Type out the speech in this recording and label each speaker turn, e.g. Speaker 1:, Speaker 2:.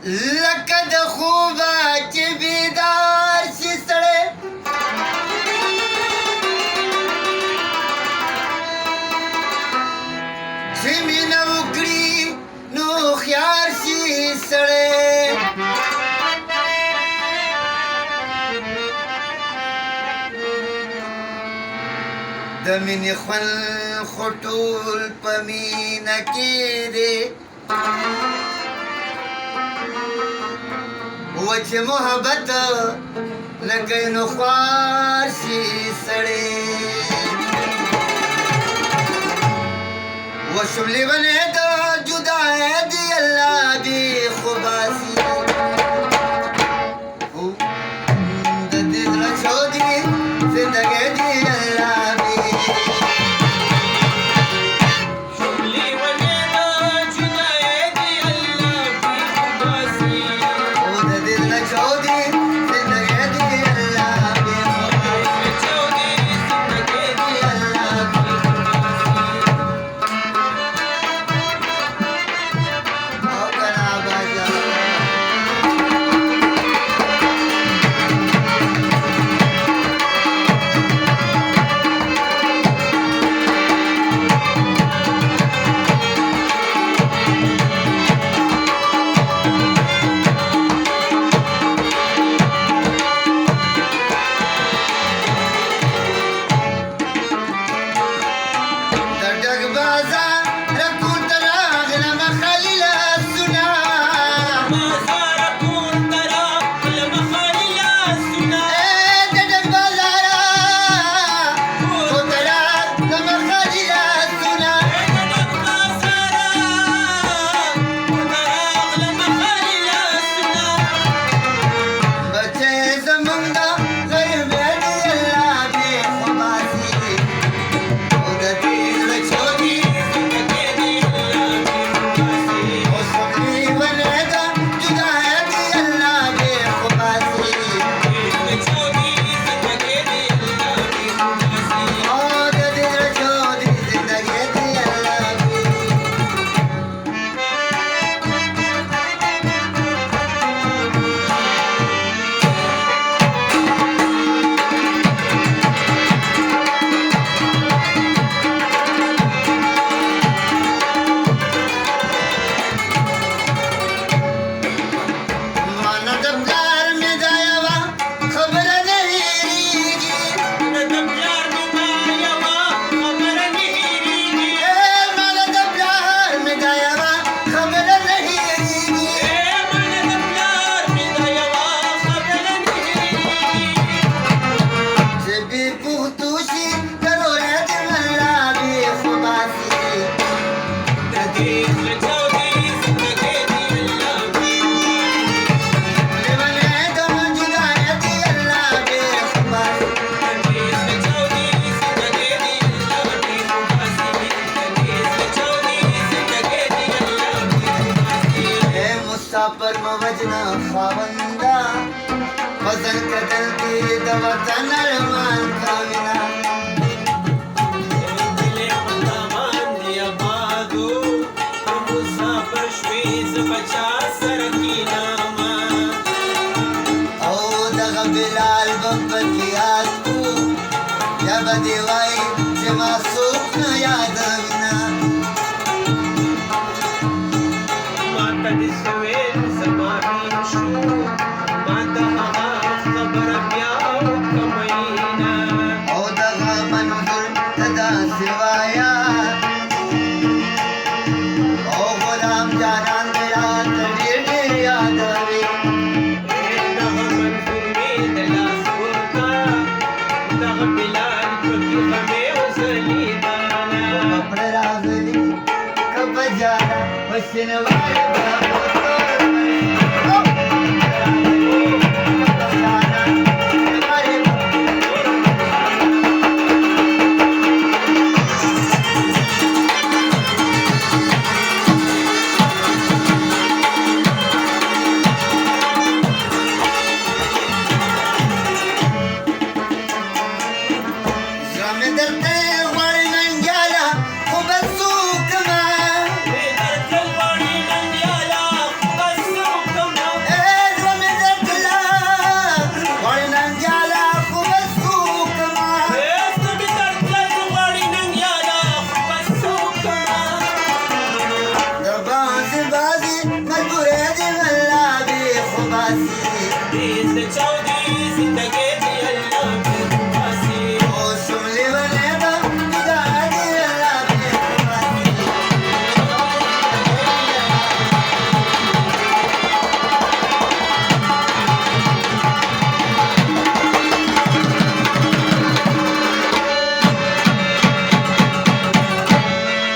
Speaker 1: لکه د خوبه چې بیدار شي سړی چې مینه وکړي نو هوښیار شي سړی د مینې خوند خو ټول په مینه کې دی و چې محبت نه کوي نو خوار شي سړی وشم لیونی د جدای دی الله بې خوباسي د دې زړه چودي زندګۍ دی الله پر موجنا خاوندا وزن کتل کی د وطن ارمان کاوینا دلې پندامان دی آبادو مسافر شوي ز بچا سر کی ناما او دغه بلال بمبکیات کو یا بدی وای چې ما سوک نه یادوینا ماته دې سوې What's in a